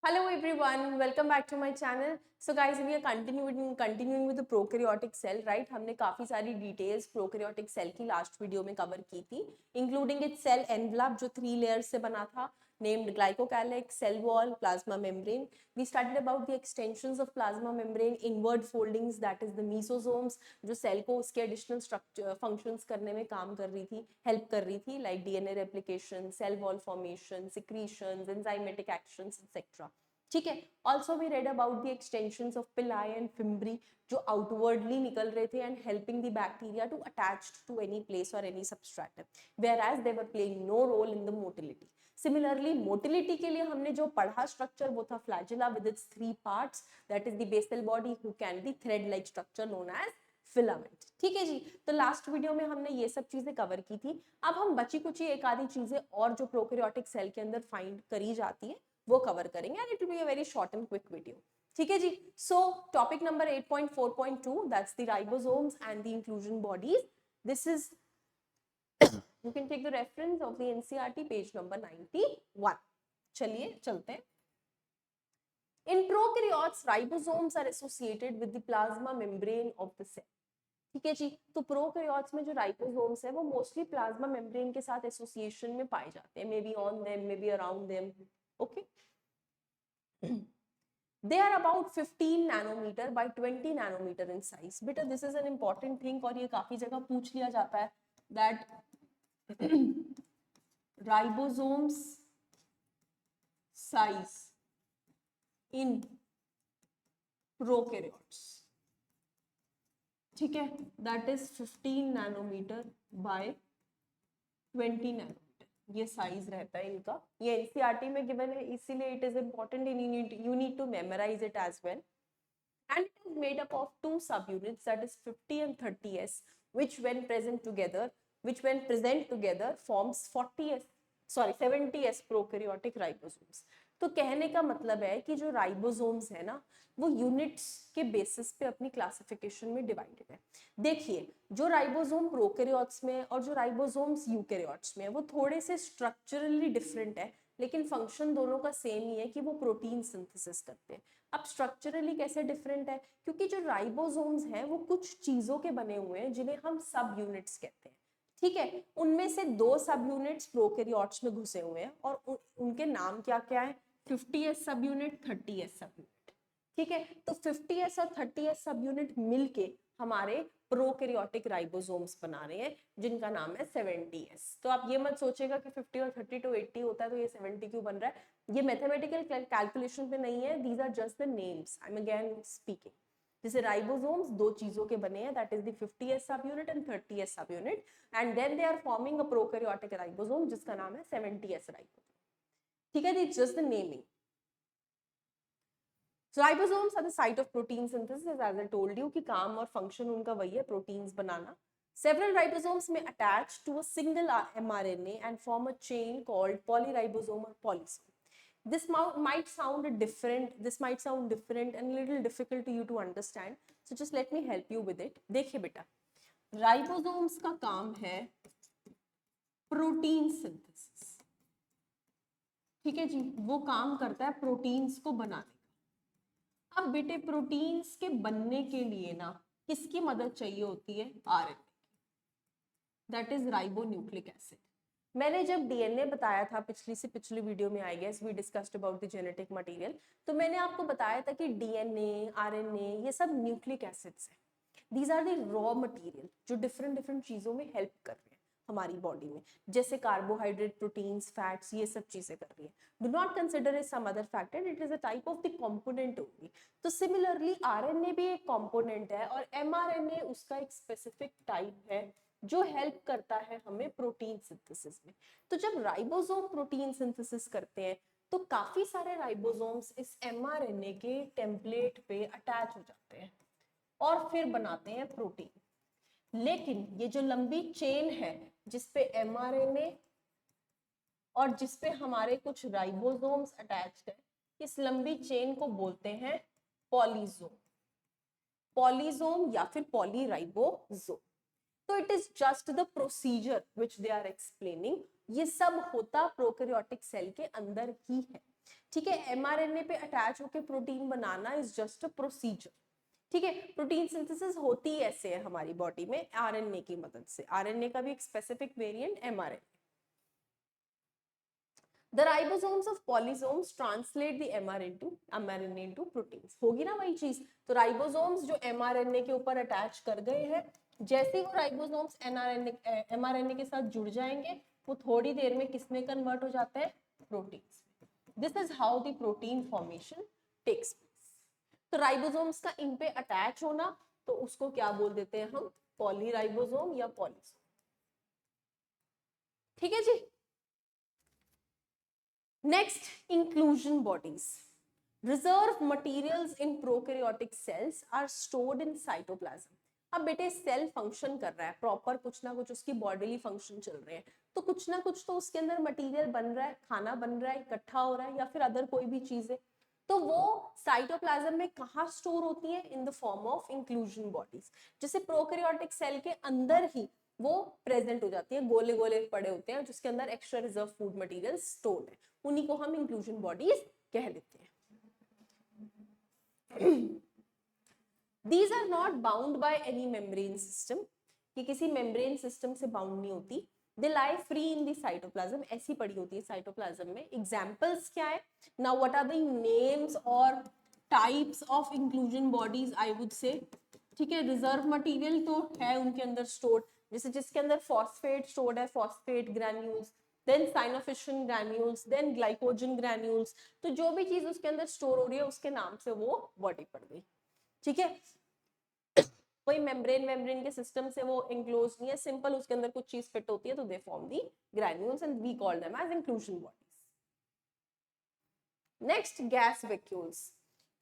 Hello everyone, welcome back to my channel. So guys, we are continuing with the prokaryotic cell, right? हमने काफी सारी details prokaryotic cell की last video में cover की थी, including its cell envelope जो 3 layers से बना था, named glycocalyx, cell wall, plasma membrane. We studied about the extensions of plasma membrane, inward foldings, that is the mesosomes, जो cell को उसके additional structure functions करने में काम कर रही थी, help कर रही थी, like DNA replication, cell wall formation, secretions, enzymatic actions, etc. ठीक है. Also we read about the extensions of pili and fimbriae जो आउटवर्डली निकल रहे थे and helping the bacteria to attach to any place और any substratum, whereas they were playing no role in the motility. Similarly motility के लिए हमने जो पढ़ा स्ट्रक्चर वो था flagella with its 3 parts, that is the basal body who can be thread like structure known as filament. ठीक है जी. तो लास्ट वीडियो में हमने ये सब चीजें कवर की थी. अब हम बची कुछ एक आधी चीजें और जो प्रोकैरियोटिक सेल के अंदर फाइंड करी जाती है वो कवर करेंगे and it will be a very short and quick video. ठीक है जी. So topic number 8.4.2 that's the ribosomes and the inclusion bodies. This is you can take the reference of the NCERT page number 91. चलिए चलते हैं. In prokaryotes, ribosomes are associated with the plasma membrane of the cell. ठीक है जी. तो prokaryotes में जो ribosomes है वो मोस्टली प्लाज्मा मेम्ब्रेन के साथ एसोसिएशन में पाए जाते हैं, may be on them, may be around them. Okay. They are about 15 nanometer by 20 nanometer in size. बेटा this is an important thing और ये काफी जगह पूछ लिया जाता है that ribosomes size in prokaryotes. ठीक है. That is 15 nanometer by 20 nanometer. ये साइज रहता है इनका. ये एनसीईआरटी में गिवन है इसीलिए it is important and you need to memorize it as well. And it is made up of two subunits, that is 50 and 30s, which when present together forms 40s, sorry 70s prokaryotic ribosomes. तो कहने का मतलब है कि जो ribosomes है ना वो यूनिट्स के बेसिस पे अपनी क्लासिफिकेशन में डिवाइडेड है. देखिए जो राइबोसोम प्रोकैरियोट्स में और जो राइबोसोम्स यूकैरियोट्स में है वो थोड़े से स्ट्रक्चरली डिफरेंट है, लेकिन फंक्शन दोनों का सेम ही है कि वो प्रोटीन सिंथेसिस करते हैं. अब स्ट्रक्चरली कैसे डिफरेंट है, क्योंकि जो राइबोसोम्स हैं वो कुछ चीजों के बने हुए हैं जिन्हें हम सब यूनिट्स कहते हैं. ठीक है. उनमें से 2 सब यूनिट्स प्रोकैरियोट्स में घुसे हुए हैं और उनके नाम क्या क्या है, 50s सब यूनिट, 30s सब यूनिट. ठीक है. तो 50s और 30s सब यूनिट मिलके हमारे प्रोकैरियोटिक राइबोसोम्स बना रहे हैं जिनका नाम है 70s. तो आप ये मत सोचेगा कि 50 और 30 to 80 होता है तो ये 70 क्यों बन रहा है. ये मैथमेटिकल कैलकुलेशन पे नहीं है, these are just the names, I am again speaking. जैसे राइबोसोम्स 2 चीजों के बने हैं, दैट इज द 50s सब unit and 30s subunit, and then they are forming a prokaryotic ribosome जिसका नाम है 70s राइबोसोम. ठीक है, it's just the naming. So ribosomes are the site of protein synthesis, as I told you कि काम और function उनका वही है, proteins banana. Several ribosomes may attach to a single mRNA and form a chain called polyribosome or polysome. This might sound different and a little difficult to you to understand. So just let me help you with it. देखिए बेटा, ribosomes का काम है protein synthesis. ठीक है जी. वो काम करता है प्रोटीन्स को बनाने. अब बेटे प्रोटीन्स के बनने के लिए ना किसकी मदद चाहिए होती है, RNA, that is ribonucleic acid. मैंने जब डीएनए बताया था पिछली वीडियो में, I guess we discussed about the genetic material, तो मैंने आपको बताया था कि डीएनए, आरएनए ये सब न्यूक्लिक एसिड्स हैं. These are the raw material जो डिफरेंट चीजों में हेल्प कर रहे हैं हमारी बॉडी में, जैसे कार्बोहाइड्रेट, प्रोटीन्स, फैट्स, ये सब चीजें कर रही है. Do not consider it some other factor, it is a type of the component only. तो सिमिलरली आरएनए भी एक कंपोनेंट है और एमआरएनए उसका एक स्पेसिफिक टाइप है जो हेल्प करता है हमें प्रोटीन सिंथेसिस में. तो जब राइबोसोम प्रोटीन सिंथेसिस करते हैं तो काफी सारे राइबोसोम्स इस एमआरएनए के टेम्पलेट पे अटैच हो जाते हैं और फिर बनाते हैं प्रोटीन. लेकिन ये जो लंबी चेन है जिसपे एमआरएनए और जिसपे हमारे कुछ राइबोसोम्स अटैच्ड है, इस लंबी चेन को बोलते हैं पॉलीजोम. पॉलीजोम या फिर पॉलीराइबोसोम. तो it is just the procedure which they are explaining. ये सब होता प्रोकैरियोटिक सेल के अंदर ही है. ठीक है, mRNA पे अटैच होकर protein banana is just a procedure. ठीक है, प्रोटीन सिंथेसिस होती ऐसे है हमारी बॉडी में आरएनए की मदद से। आरएनए का भी एक specific variant mRNA. The ribosomes of polysomes translate the mRNA into proteins। होगी ना वही चीज। तो राइबोसोम्स जो mRNA के ऊपर अटैच कर गए हैं, जैसे ही वो राइबोसोम्स mRNA के साथ जुड़ जाएंगे, वो थोड़ी देर में किसमें कन्वर्ट हो जाते हैं, प्रोटीन्स में। This is how the protein formation takes place. तो राइबोसोम्स का इन पे अटैच होना, तो उसको क्या बोल देते हैं हम, पॉलीराइबोसोम या पॉलीसोम। ठीक है जी। Next, inclusion bodies. Reserve materials in prokaryotic cells are stored in cytoplasm. अब बेटे सेल फंक्शन कर रहा है प्रॉपर, कुछ ना कुछ उसकी बॉडीली फंक्शन चल रहे हैं, तो कुछ ना कुछ तो उसके अंदर मटेरियल बन रहा है, खाना बन रहा है, इकट्ठा हो रहा है, या फिर अदर कोई भी चीज है। तो वो साइटोप्लाज्म में कहाँ स्टोर होती है, in the form of inclusion bodies. जैसे प्रोकैरियोटिक सेल के अंदर ही वो प्रेजेंट हो जाती है, गोले गोले पड़े होते हैं जिसके अंदर extra reserve food material stored है, उन्हीं को हम इंक्लूजन बॉडीज कह देते हैं। These are not bound by any membrane system, कि किसी मेम्ब्रेन सिस्टम से बाउंड नहीं होती। They lie free in the cytoplasm, ऐसी पड़ी होती है साइटोप्लाज्म में। एग्जाम्पल्स क्या है, now what are the names or types of inclusion bodies I would say। ठीक है, रिजर्व मटेरियल तो है उनके अंदर स्टोर्ड, जैसे जिसके अंदर फॉस्फेट स्टोर्ड है, phosphate granules, then cyanophycin granules, then glycogen granules. तो जो भी चीज उसके अंदर स्टोर हो रही है उसके नाम से वो बॉडी पड़ गई। ठीक है, कोई मेम्ब्रेन के सिस्टम से वो एंक्लोज नहीं है, सिंपल उसके अंदर कुछ चीज फिट होती है, तो they form the granules and we call them as inclusion bodies. Next, gas vacuoles.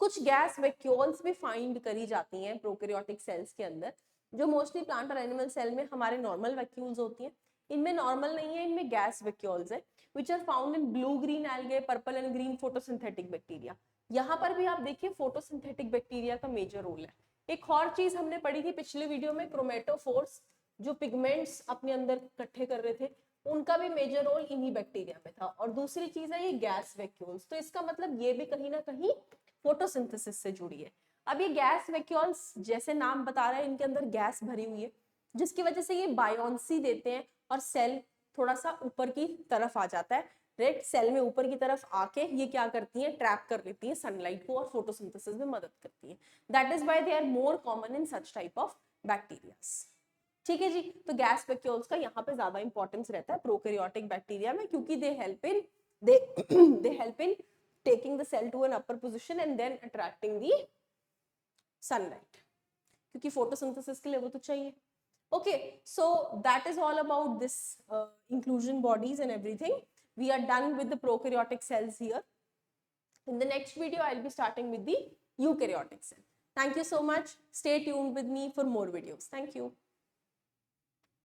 कुछ गैस वैक्यूल्स भी फाइंड करी जाती हैं प्रोकैरियोटिक सेल्स के अंदर, जो मोस्टली प्लांट और एनिमल सेल में हमारे नॉर्मल वैक्यूल्स होती हैं। इनमें नॉर्मल नहीं है, इनमें गैस वैक्यूल्स है, which are found in blue green algae, purple and green photosynthetic bacteria. यहाँ पर भी आप देखिए फोटोसिंथेटिक बैक्टीरिया का मेजर रोल है। एक और चीज हमने पढ़ी थी पिछले वीडियो में, क्रोमेटोफोर्स, जो पिगमेंट्स अपने अंदर इकट्ठे कर रहे थे, उनका भी मेजर रोल इन्हीं बैक्टीरिया में था। और दूसरी चीज है ये गैस वैक्यूल्स, तो इसका मतलब ये भी कहीं ना कहीं फोटोसिंथेसिस से जुड़ी है। अब ये गैस वैक्यूल्स जैसे नाम बता रहा है, इनके अंदर गैस भरी हुई है, जिसकी वजह से ये बायोन्सी देते हैं और सेल थोड़ा सा ऊपर की तरफ आ जाता है। रेड सेल में ऊपर की तरफ आके ये क्या करती है, ट्रैप कर लेती है सनलाइट को और फोटोसिंथेसिस में मदद करती है। That is why they are more common in such type of bacterias. ठीक है जी, तो गैस वैक्यूल्स का यहाँ पे ज्यादा इंपॉर्टेंस रहता है प्रोकैरियोटिक बैक्टीरिया में, क्योंकि they help in taking the cell to an upper position and then attracting the sunlight, क्योंकि फोटोसिंथेसिस के लिए वो तो चाहिए। Okay, so that is all about this inclusion bodies and everything. We are done with the prokaryotic cells here. In the next video, I'll be starting with the eukaryotic cell. Thank you so much. Stay tuned with me for more videos. Thank you.